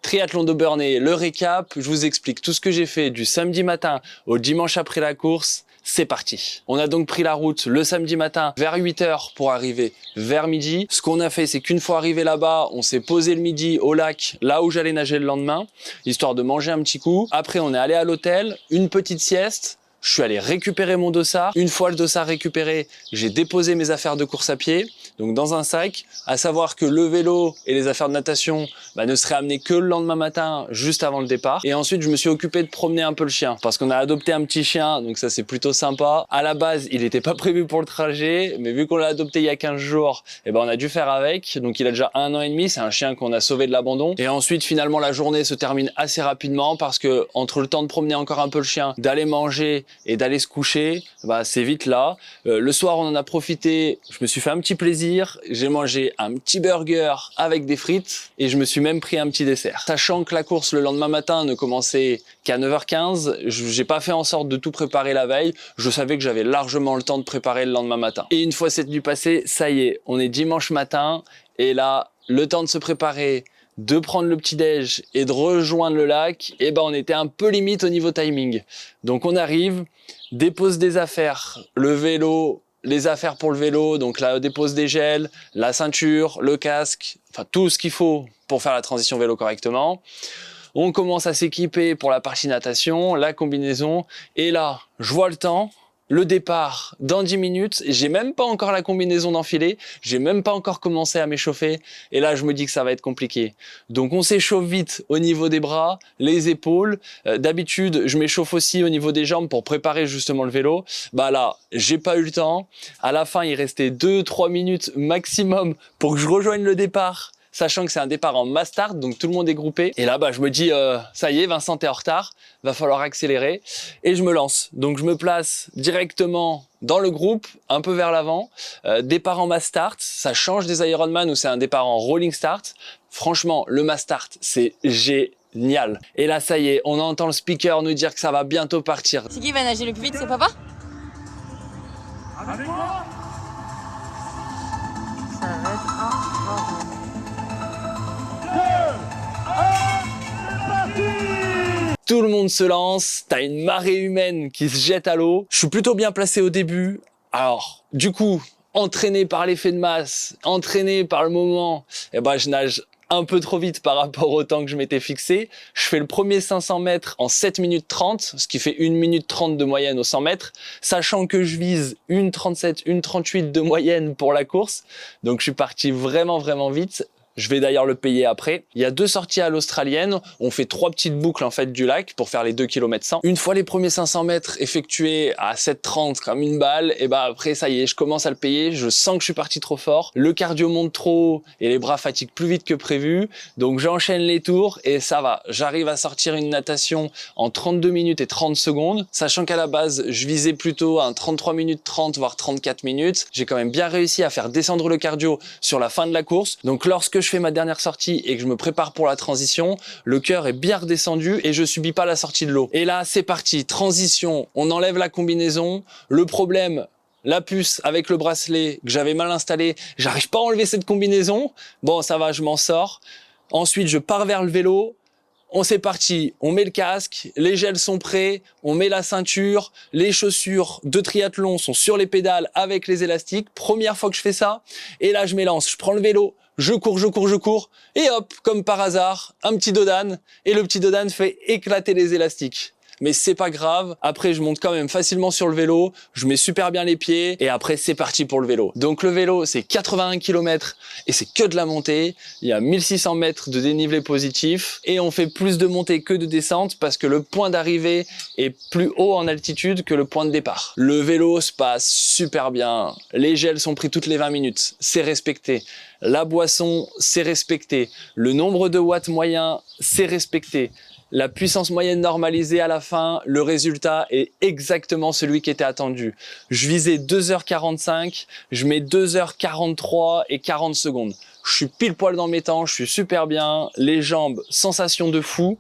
Triathlon de Bernay, le récap, je vous explique tout ce que j'ai fait du samedi matin au dimanche après la course. C'est parti. On a donc pris la route le samedi matin vers 8 h pour arriver vers midi. Ce qu'on a fait, c'est qu'une fois arrivé là-bas, on s'est posé le midi au lac, là où j'allais nager le lendemain, histoire de manger un petit coup. Après, on est allé à l'hôtel, une petite sieste. Je suis allé récupérer mon dossard. Une fois le dossard récupéré, j'ai déposé mes affaires de course à pied, donc dans un sac. À savoir que le vélo et les affaires de natation ne seraient amenés que le lendemain matin, juste avant le départ. Et ensuite, je me suis occupé de promener un peu le chien, parce qu'on a adopté un petit chien, donc ça c'est plutôt sympa. À la base, il n'était pas prévu pour le trajet, mais vu qu'on l'a adopté il y a 15 jours, on a dû faire avec. Donc il a déjà 1 an et demi, c'est un chien qu'on a sauvé de l'abandon. Et ensuite, finalement, la journée se termine assez rapidement, parce que entre le temps de promener encore un peu le chien, d'aller manger et d'aller se coucher, c'est vite là. Le soir, on en a profité, je me suis fait un petit plaisir, j'ai mangé un petit burger avec des frites et je me suis même pris un petit dessert. Sachant que la course le lendemain matin ne commençait qu'à 9 h 15, j'ai pas fait en sorte de tout préparer la veille, je savais que j'avais largement le temps de préparer le lendemain matin. Et une fois cette nuit passée, ça y est, on est dimanche matin et là, le temps de se préparer, de prendre le petit-déj et de rejoindre le lac, on était un peu limite au niveau timing. Donc on arrive, dépose des affaires, le vélo, les affaires pour le vélo, donc là dépose des gels, la ceinture, le casque, enfin tout ce qu'il faut pour faire la transition vélo correctement. On commence à s'équiper pour la partie natation, la combinaison, et là, je vois le temps. Le départ dans 10 minutes, j'ai même pas encore la combinaison d'enfiler, j'ai même pas encore commencé à m'échauffer et là je me dis que ça va être compliqué. Donc on s'échauffe vite au niveau des bras, les épaules. D'habitude, je m'échauffe aussi au niveau des jambes pour préparer justement le vélo. Là, j'ai pas eu le temps. À la fin, il restait 2-3 minutes maximum pour que je rejoigne le départ. Sachant que c'est un départ en mass start, donc tout le monde est groupé. Et là, je me dis, ça y est, Vincent, t'es en retard, va falloir accélérer. Et je me lance. Donc je me place directement dans le groupe, un peu vers l'avant. Départ en mass start, ça change des Ironman où c'est un départ en rolling start. Franchement, le mass start, c'est génial. Et là, ça y est, on entend le speaker nous dire que ça va bientôt partir. C'est qui va nager le plus vite, c'est papa? Avec moi? Ça va être un bordel. Tout le monde se lance, t'as une marée humaine qui se jette à l'eau. Je suis plutôt bien placé au début. Alors, du coup, entraîné par l'effet de masse, entraîné par le moment, je nage un peu trop vite par rapport au temps que je m'étais fixé. Je fais le premier 500 mètres en 7 minutes 30, ce qui fait 1 minute 30 de moyenne aux 100 mètres, sachant que je vise 1,37, 1,38 de moyenne pour la course. Donc je suis parti vraiment vite. Je vais d'ailleurs le payer après. Il y a 2 sorties à l'australienne. On fait 3 petites boucles en fait du lac pour faire les 2 km 100. Une fois les premiers 500 mètres effectués à 7,30 comme une balle, après ça y est, je commence à le payer. Je sens que je suis parti trop fort. Le cardio monte trop haut et les bras fatiguent plus vite que prévu. Donc j'enchaîne les tours et ça va. J'arrive à sortir une natation en 32 minutes et 30 secondes. Sachant qu'à la base, je visais plutôt un 33 minutes 30 voire 34 minutes. J'ai quand même bien réussi à faire descendre le cardio sur la fin de la course. Donc lorsque je fais ma dernière sortie et que je me prépare pour la transition, le cœur est bien redescendu et je subis pas la sortie de l'eau. Et là, c'est parti, transition, on enlève la combinaison. Le problème, la puce avec le bracelet que j'avais mal installé, j'arrive pas à enlever cette combinaison. Bon, ça va, je m'en sors. Ensuite, je pars vers le vélo. C'est parti, on met le casque, les gels sont prêts, on met la ceinture, les chaussures de triathlon sont sur les pédales avec les élastiques. Première fois que je fais ça, et là je m'élance, je prends le vélo, je cours, et hop, comme par hasard, un petit dodane, et le petit dodane fait éclater les élastiques. Mais c'est pas grave, après je monte quand même facilement sur le vélo, je mets super bien les pieds, et après c'est parti pour le vélo. Donc le vélo c'est 81 km, et c'est que de la montée, il y a 1600 mètres de dénivelé positif, et on fait plus de montée que de descente, parce que le point d'arrivée est plus haut en altitude que le point de départ. Le vélo se passe super bien, les gels sont pris toutes les 20 minutes, c'est respecté. La boisson, c'est respecté. Le nombre de watts moyen, c'est respecté. La puissance moyenne normalisée à la fin, le résultat est exactement celui qui était attendu. Je visais 2h45, je mets 2h43 et 40 secondes. Je suis pile poil dans mes temps, je suis super bien, les jambes, sensation de fou.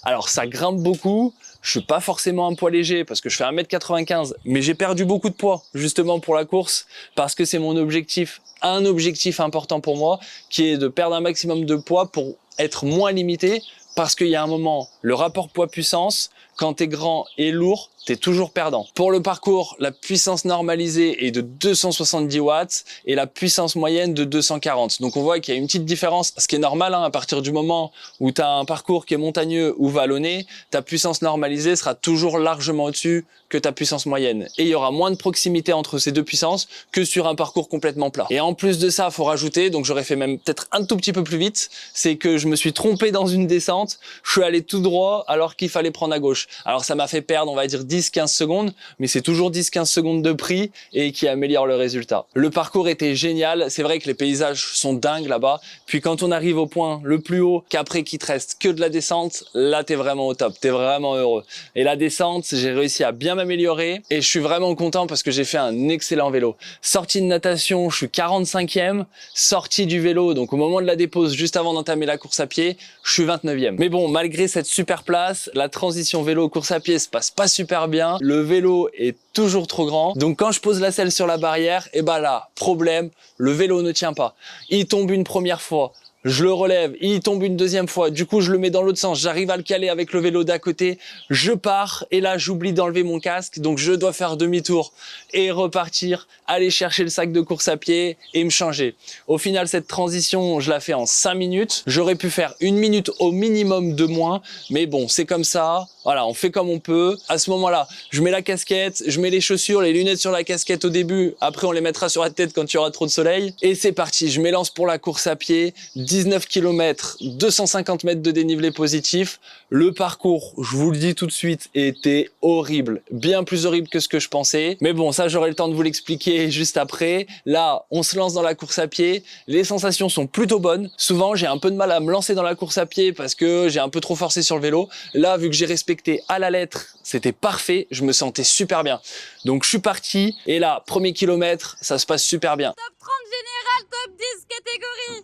Alors ça grimpe beaucoup, je suis pas forcément un poids léger parce que je fais 1m95, mais j'ai perdu beaucoup de poids justement pour la course parce que c'est mon objectif, un objectif important pour moi qui est de perdre un maximum de poids pour être moins limité parce qu'il y a un moment, le rapport poids-puissance, quand t'es grand et lourd, t'es toujours perdant. Pour le parcours, la puissance normalisée est de 270 watts et la puissance moyenne de 240. Donc on voit qu'il y a une petite différence, ce qui est normal, à partir du moment où tu as un parcours qui est montagneux ou vallonné, ta puissance normalisée sera toujours largement au-dessus que ta puissance moyenne. Et il y aura moins de proximité entre ces deux puissances que sur un parcours complètement plat. Et en plus de ça, il faut rajouter, donc j'aurais fait même peut-être un tout petit peu plus vite, c'est que je me suis trompé dans une descente, je suis allé tout droit alors qu'il fallait prendre à gauche. Alors ça m'a fait perdre, on va dire 10-15 secondes, mais c'est toujours 10-15 secondes de prix et qui améliore le résultat. Le parcours était génial, c'est vrai que les paysages sont dingues là-bas, puis quand on arrive au point le plus haut, qu'après qu'il te reste que de la descente, là t'es vraiment au top, t'es vraiment heureux. Et la descente, j'ai réussi à bien m'améliorer et je suis vraiment content parce que j'ai fait un excellent vélo. Sortie de natation, je suis 45e, sortie du vélo, donc au moment de la dépose, juste avant d'entamer la course à pied, je suis 29e. Mais bon, malgré cette super place, la transition vélo-course à pied se passe pas super bien. Le vélo est toujours trop grand. Donc quand je pose la selle sur la barrière, et bah là, problème, le vélo ne tient pas. Il tombe une première fois. Je le relève, il tombe une deuxième fois, du coup je le mets dans l'autre sens, j'arrive à le caler avec le vélo d'à côté, je pars et là j'oublie d'enlever mon casque, donc je dois faire demi-tour et repartir, aller chercher le sac de course à pied et me changer. Au final cette transition je la fais en 5 minutes, j'aurais pu faire 1 minute au minimum de moins, mais bon c'est comme ça, voilà on fait comme on peut. À ce moment-là je mets la casquette, je mets les chaussures, les lunettes sur la casquette au début, après on les mettra sur la tête quand il y aura trop de soleil et c'est parti, je m'élance pour la course à pied. 19 km, 250 mètres de dénivelé positif. Le parcours, je vous le dis tout de suite, était horrible. Bien plus horrible que ce que je pensais. Mais bon, ça, j'aurai le temps de vous l'expliquer juste après. Là, on se lance dans la course à pied. Les sensations sont plutôt bonnes. Souvent, j'ai un peu de mal à me lancer dans la course à pied parce que j'ai un peu trop forcé sur le vélo. Là, vu que j'ai respecté à la lettre, c'était parfait. Je me sentais super bien. Donc, je suis parti. Et là, premier kilomètre, ça se passe super bien. Top 30 général, top 10 catégorie.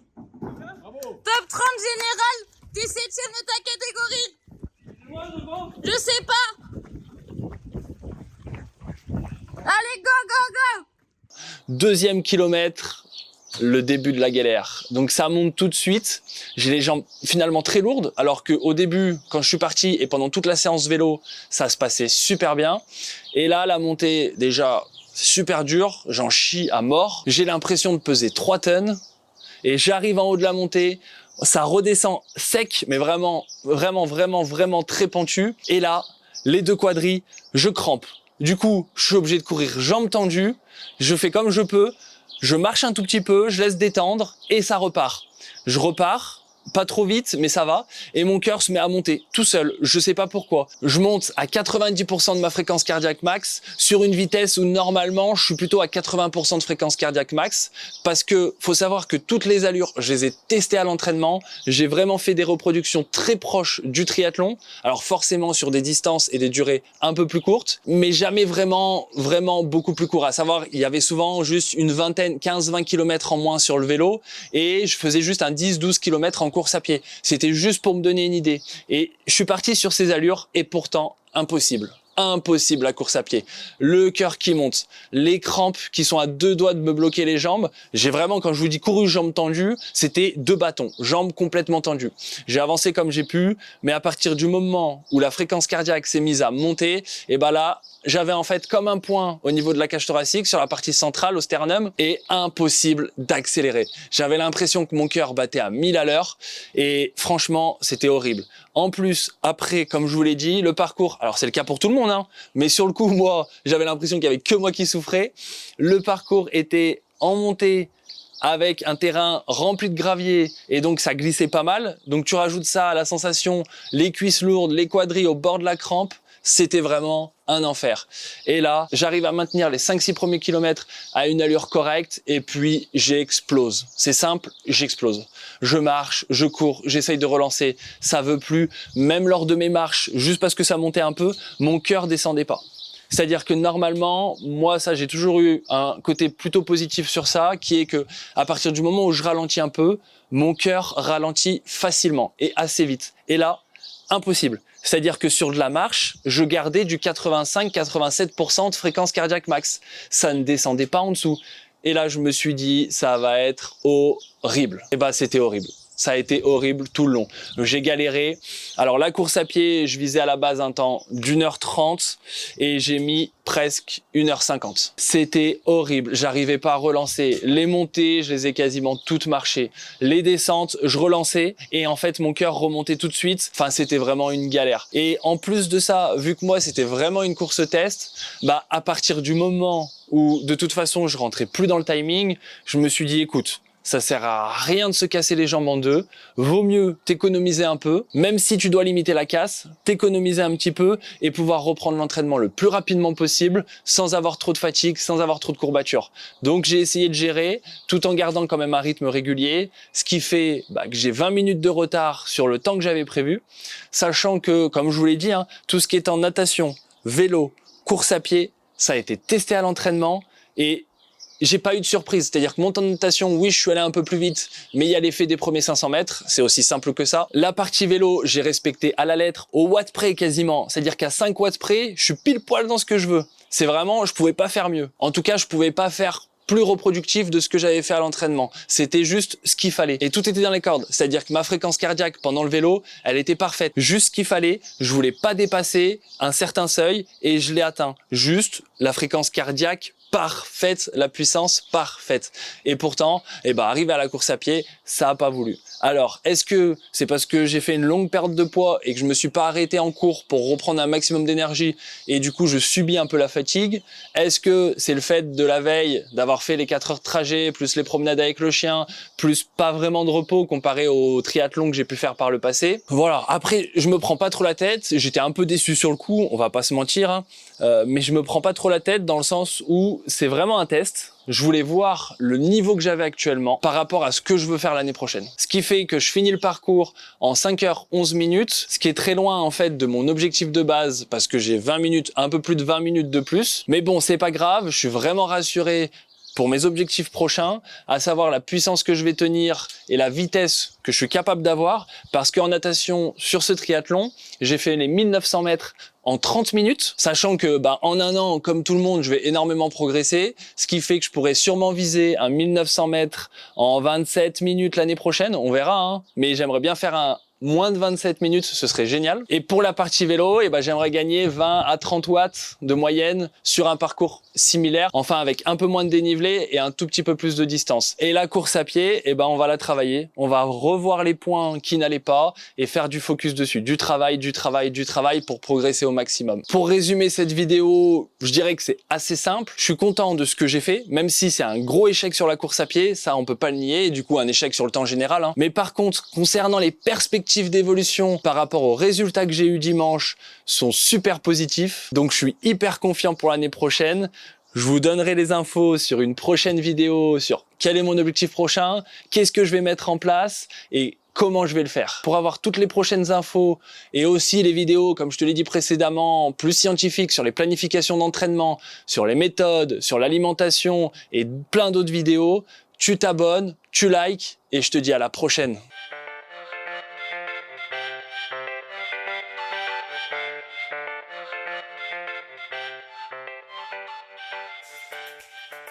Top 30 général, 17ème de ta catégorie. Je sais pas. Allez, go, go, go. Deuxième kilomètre, le début de la galère. Donc ça monte tout de suite. J'ai les jambes finalement très lourdes, alors qu'au début, quand je suis parti et pendant toute la séance vélo, ça se passait super bien. Et là, la montée, déjà, super dure. J'en chie à mort. J'ai l'impression de peser 3 tonnes. Et j'arrive en haut de la montée, ça redescend sec, mais vraiment très pentu. Et là, les deux quadris, je crampe. Du coup, je suis obligé de courir jambes tendues. Je fais comme je peux. Je marche un tout petit peu, je laisse détendre et ça repart. Je repars. Pas trop vite, mais ça va. Et mon cœur se met à monter tout seul. Je sais pas pourquoi. Je monte à 90% de ma fréquence cardiaque max sur une vitesse où normalement je suis plutôt à 80% de fréquence cardiaque max. Parce que faut savoir que toutes les allures, je les ai testées à l'entraînement. J'ai vraiment fait des reproductions très proches du triathlon. Alors forcément sur des distances et des durées un peu plus courtes, mais jamais vraiment beaucoup plus court. À savoir, il y avait souvent juste une vingtaine, 15-20 km en moins sur le vélo et je faisais juste un 10-12 km en course à pied. C'était juste pour me donner une idée. Et je suis parti sur ces allures et pourtant impossible. Impossible la course à pied. Le cœur qui monte, les crampes qui sont à 2 doigts de me bloquer les jambes. J'ai vraiment, quand je vous dis couru jambes tendues, c'était 2 bâtons, jambes complètement tendues. J'ai avancé comme j'ai pu, mais à partir du moment où la fréquence cardiaque s'est mise à monter, et ben là, j'avais en fait comme un point au niveau de la cage thoracique sur la partie centrale au sternum et impossible d'accélérer. J'avais l'impression que mon cœur battait à 1000 à l'heure et franchement, c'était horrible. En plus, après, comme je vous l'ai dit, le parcours, alors c'est le cas pour tout le monde, mais sur le coup, moi, j'avais l'impression qu'il y avait que moi qui souffrais. Le parcours était en montée avec un terrain rempli de gravier et donc ça glissait pas mal. Donc tu rajoutes ça à la sensation, les cuisses lourdes, les quadris au bord de la crampe. C'était vraiment un enfer. Et là, j'arrive à maintenir les 5-6 premiers kilomètres à une allure correcte et puis j'explose. C'est simple, j'explose. Je marche, je cours, j'essaye de relancer, ça veut plus. Même lors de mes marches, juste parce que ça montait un peu, mon cœur descendait pas. C'est-à-dire que normalement, moi, ça, j'ai toujours eu un côté plutôt positif sur ça, qui est que à partir du moment où je ralentis un peu, mon cœur ralentit facilement et assez vite. Et là, impossible. C'est-à-dire que sur de la marche, je gardais du 85-87% de fréquence cardiaque max. Ça ne descendait pas en dessous. Et là, je me suis dit, ça va être horrible. Et bah, c'était horrible. Ça a été horrible tout le long. J'ai galéré. Alors la course à pied, je visais à la base un temps d'1h30 et j'ai mis presque 1h50. C'était horrible. J'arrivais pas à relancer. Les montées, je les ai quasiment toutes marchées. Les descentes, je relançais et en fait mon cœur remontait tout de suite. Enfin, c'était vraiment une galère. Et en plus de ça, vu que moi c'était vraiment une course test, bah à partir du moment où de toute façon je rentrais plus dans le timing, je me suis dit écoute, ça sert à rien de se casser les jambes en deux. Vaut mieux t'économiser un peu, même si tu dois limiter la casse, t'économiser un petit peu et pouvoir reprendre l'entraînement le plus rapidement possible sans avoir trop de fatigue, sans avoir trop de courbatures. Donc j'ai essayé de gérer tout en gardant quand même un rythme régulier, ce qui fait que j'ai 20 minutes de retard sur le temps que j'avais prévu, sachant que, comme je vous l'ai dit, tout ce qui est en natation, vélo, course à pied, ça a été testé à l'entraînement et j'ai pas eu de surprise, c'est-à-dire que mon temps de natation, oui, je suis allé un peu plus vite, mais il y a l'effet des premiers 500 mètres, c'est aussi simple que ça. La partie vélo, j'ai respecté à la lettre, au watt près quasiment, c'est-à-dire qu'à 5 watts près, je suis pile poil dans ce que je veux. C'est vraiment, je pouvais pas faire mieux. En tout cas, je pouvais pas faire plus reproductif de ce que j'avais fait à l'entraînement. C'était juste ce qu'il fallait. Et tout était dans les cordes. C'est-à-dire que ma fréquence cardiaque pendant le vélo, elle était parfaite. Juste ce qu'il fallait. Je voulais pas dépasser un certain seuil et je l'ai atteint. Juste la fréquence cardiaque parfaite, la puissance parfaite. Et pourtant, arrivé à la course à pied, ça a pas voulu. Alors, est-ce que c'est parce que j'ai fait une longue perte de poids et que je me suis pas arrêté en cours pour reprendre un maximum d'énergie et du coup je subis un peu la fatigue? Est-ce que c'est le fait de la veille d'avoir fait les 4 heures de trajet, plus les promenades avec le chien, plus pas vraiment de repos comparé au triathlon que j'ai pu faire par le passé? Voilà, après je me prends pas trop la tête, j'étais un peu déçu sur le coup, on va pas se mentir, mais je me prends pas trop la tête dans le sens où c'est vraiment un test. Je voulais voir le niveau que j'avais actuellement par rapport à ce que je veux faire l'année prochaine. Ce qui fait que je finis le parcours en 5h11 minutes, ce qui est très loin en fait de mon objectif de base parce que j'ai 20 minutes, un peu plus de 20 minutes de plus. Mais bon, c'est pas grave, je suis vraiment rassuré pour mes objectifs prochains, à savoir la puissance que je vais tenir et la vitesse que je suis capable d'avoir, parce qu'en natation, sur ce triathlon, j'ai fait les 1900 mètres en 30 minutes, sachant que en un an, comme tout le monde, je vais énormément progresser, ce qui fait que je pourrais sûrement viser un 1900 mètres en 27 minutes l'année prochaine, on verra, mais j'aimerais bien faire un moins de 27 minutes, ce serait génial. Et pour la partie vélo, j'aimerais gagner 20 à 30 watts de moyenne sur un parcours similaire, enfin avec un peu moins de dénivelé et un tout petit peu plus de distance. Et la course à pied, on va la travailler, on va revoir les points qui n'allaient pas et faire du focus dessus, du travail pour progresser au maximum. Pour résumer cette vidéo, je dirais que c'est assez simple. Je suis content de ce que j'ai fait, même si c'est un gros échec sur la course à pied, ça on peut pas le nier, et du coup un échec sur le temps général. Mais par contre, concernant les perspectives d'évolution par rapport aux résultats que j'ai eu dimanche sont super positifs. Donc je suis hyper confiant pour l'année prochaine. Je vous donnerai les infos sur une prochaine vidéo sur quel est mon objectif prochain, qu'est-ce que je vais mettre en place et comment je vais le faire. Pour avoir toutes les prochaines infos et aussi les vidéos, comme je te l'ai dit précédemment, plus scientifiques sur les planifications d'entraînement, sur les méthodes, sur l'alimentation et plein d'autres vidéos, tu t'abonnes, tu likes et je te dis à la prochaine.